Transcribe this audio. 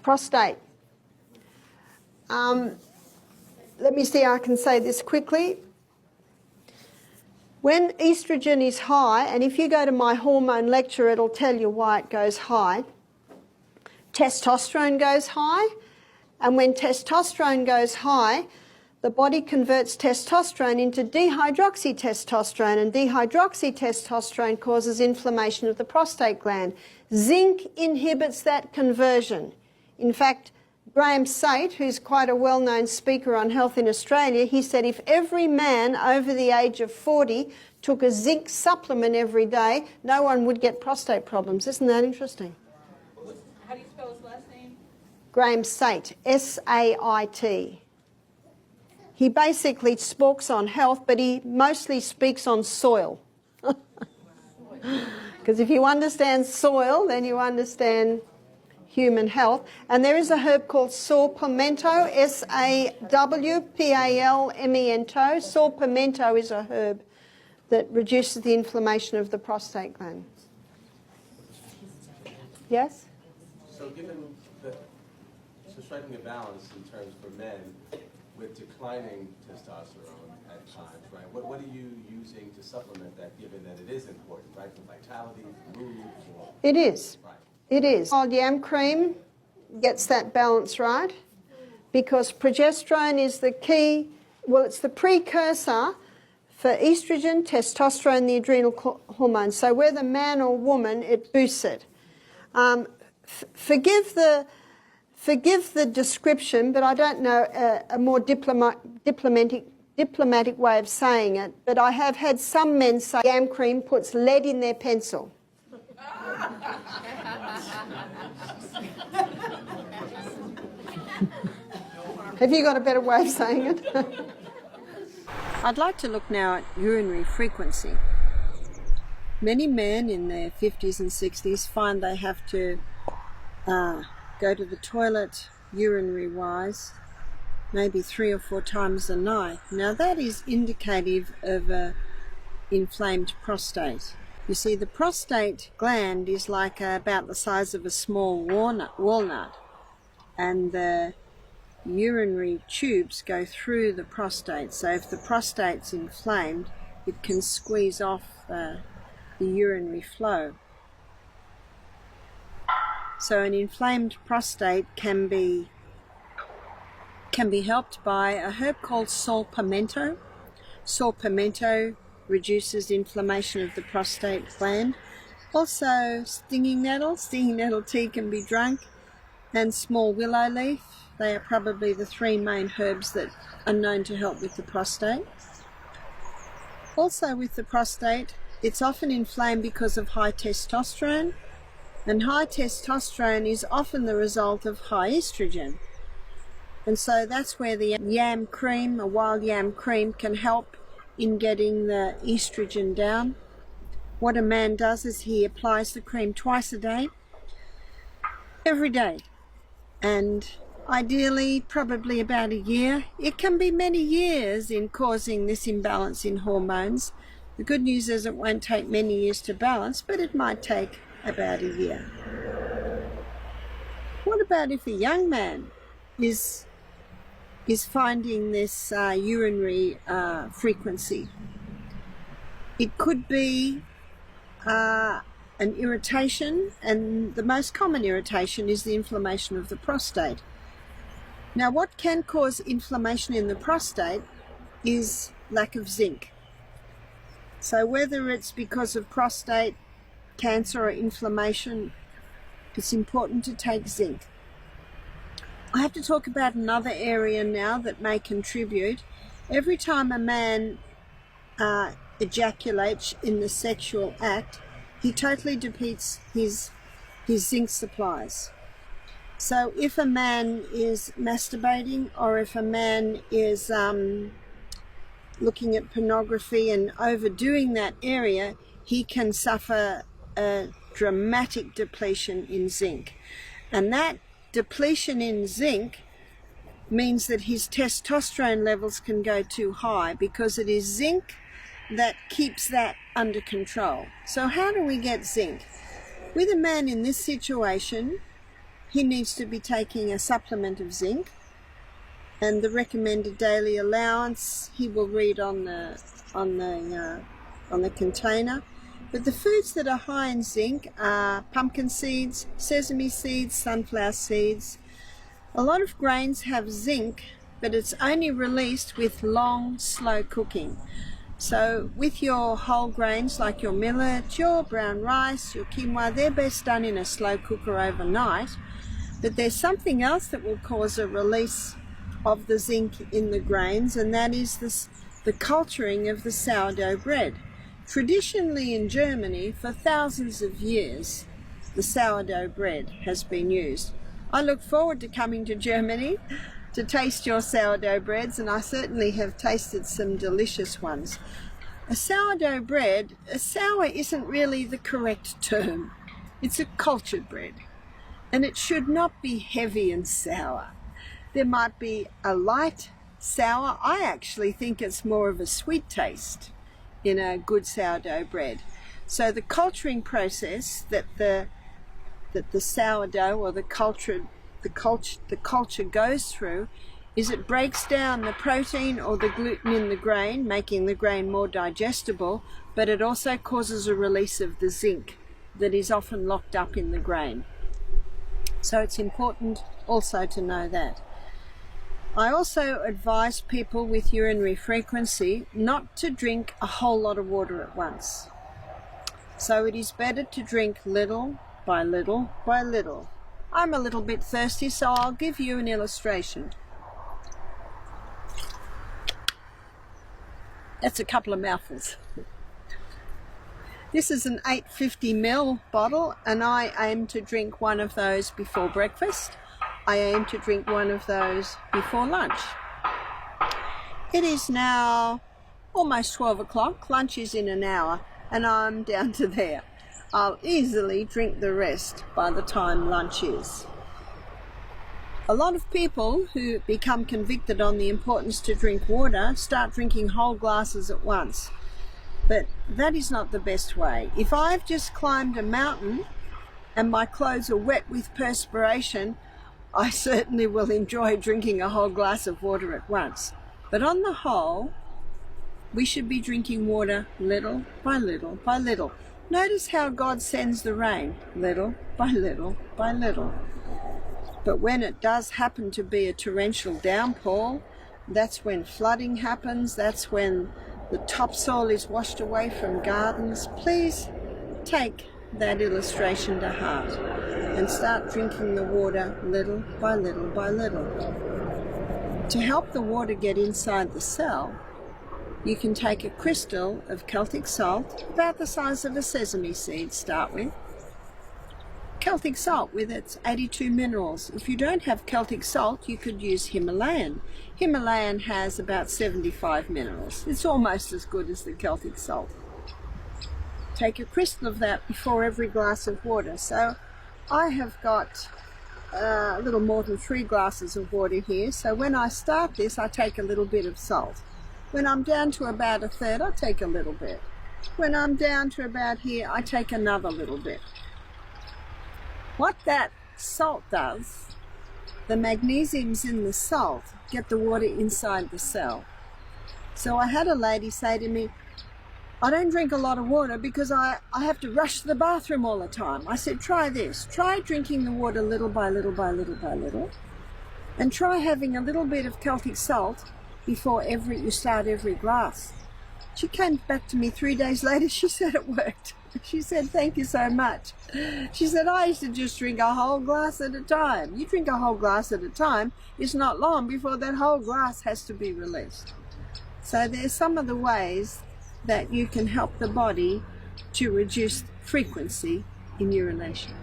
prostate. Let me see, I can say this quickly. When estrogen is high, and if you go to my hormone lecture, it'll tell you why it goes high. Testosterone goes high, and when testosterone goes high, the body converts testosterone into dehydroxytestosterone, and dehydroxytestosterone causes inflammation of the prostate gland. Zinc inhibits that conversion. In fact, Graham Sate, who's quite a well-known speaker on health in Australia, he said if every man over the age of 40 took a zinc supplement every day, no one would get prostate problems. Isn't that interesting? How do you spell his last name? Graham Sate, S-A-I-T. He basically speaks on health, but he mostly speaks on soil. Because if you understand soil, then you understand human health. And there is a herb called saw pimento, S-A-W-P-A-L-M-E-N-T-O. Saw pimento is a herb that reduces the inflammation of the prostate gland. Yes? So given the, so striking a balance in terms for men with declining testosterone at times, right? What are you using to supplement that, given that it is important, right? For vitality, for mood, for... It is. Right. It is. Wild yam cream gets that balance right because progesterone is the key, well, it's the precursor for estrogen, testosterone, the adrenal hormones. So whether man or woman, it boosts it. Forgive the description, but I don't know a more diplomatic way of saying it, but I have had some men say yam cream puts lead in their pencil. Have you got a better way of saying it? I'd like to look now at urinary frequency. Many men in their 50s and 60s find they have to go to the toilet urinary-wise maybe 3 or 4 times a night. Now that is indicative of an inflamed prostate. You see, the prostate gland is like about the size of a small walnut, and the urinary tubes go through the prostate. So if the prostate's inflamed, it can squeeze off the urinary flow. So an inflamed prostate can be helped by a herb called saw pimento. Saw pimento reduces inflammation of the prostate gland. Also stinging nettle tea can be drunk, and small willow leaf. They are probably the 3 main herbs that are known to help with the prostate. Also with the prostate, it's often inflamed because of high testosterone, and high testosterone is often the result of high estrogen. And so that's where the yam cream, a wild yam cream, can help in getting the estrogen down. What a man does is he applies the cream twice a day, every day, and ideally probably about a year. It can be many years in causing this imbalance in hormones. The good news is it won't take many years to balance, but it might take about a year. What about if a young man is finding this urinary frequency? It could be an irritation, and the most common irritation is the inflammation of the prostate. Now, what can cause inflammation in the prostate is lack of zinc. So whether it's because of prostate cancer or inflammation, it's important to take zinc. I have to talk about another area now that may contribute. Every time a man ejaculates in the sexual act, he totally depletes his zinc supplies. So if a man is masturbating, or if a man is looking at pornography and overdoing that area, he can suffer a dramatic depletion in zinc. And that depletion in zinc means that his testosterone levels can go too high, because it is zinc that keeps that under control. So how do we get zinc? With a man in this situation, he needs to be taking a supplement of zinc, and the recommended daily allowance he will read on the container. But the foods that are high in zinc are pumpkin seeds, sesame seeds, sunflower seeds. A lot of grains have zinc, but it's only released with long, slow cooking. So with your whole grains like your millet, your brown rice, your quinoa, they're best done in a slow cooker overnight. But there's something else that will cause a release of the zinc in the grains, and that is the culturing of the sourdough bread. Traditionally in Germany, for thousands of years, the sourdough bread has been used. I look forward to coming to Germany to taste your sourdough breads, and I certainly have tasted some delicious ones. A sourdough bread, sour isn't really the correct term. It's a cultured bread, and it should not be heavy and sour. There might be a light sour. I actually think it's more of a sweet taste in a good sourdough bread. So the culturing process that the sourdough or the culture goes through is it breaks down the protein or the gluten in the grain, making the grain more digestible, but it also causes a release of the zinc that is often locked up in the grain. So it's important also to know that. I also advise people with urinary frequency not to drink a whole lot of water at once. So it is better to drink little by little by little. I'm a little bit thirsty, so I'll give you an illustration. That's a couple of mouthfuls. This is an 850 ml bottle, and I aim to drink one of those before breakfast. I aim to drink one of those before lunch. It is now almost 12 o'clock. Lunch is in an hour, and I'm down to there. I'll easily drink the rest by the time lunch is. A lot of people who become convicted on the importance to drink water start drinking whole glasses at once. But that is not the best way. If I've just climbed a mountain and my clothes are wet with perspiration, I certainly will enjoy drinking a whole glass of water at once. But on the whole, we should be drinking water little by little by little. Notice how God sends the rain, little by little by little. But when it does happen to be a torrential downpour, that's when flooding happens, that's when the topsoil is washed away from gardens. Please take that illustration to heart and start drinking the water little by little by little. To help the water get inside the cell, you can take a crystal of Celtic salt, about the size of a sesame seed, start with. Celtic salt with its 82 minerals. If you don't have Celtic salt, you could use Himalayan. Himalayan has about 75 minerals. It's almost as good as the Celtic salt. Take a crystal of that before every glass of water. So I have got a little more than 3 glasses of water here. So when I start this, I take a little bit of salt. When I'm down to about a third, I take a little bit. When I'm down to about here, I take another little bit. What that salt does, the magnesiums in the salt get the water inside the cell. So I had a lady say to me, I don't drink a lot of water because I have to rush to the bathroom all the time. I said, try this. Try drinking the water little by little by little by little. And try having a little bit of Celtic salt before you start every glass. She came back to me 3 days later. She said it worked. She said, thank you so much. She said, I used to just drink a whole glass at a time. You drink a whole glass at a time, it's not long before that whole glass has to be released. So there's some of the ways that you can help the body to reduce frequency in urination.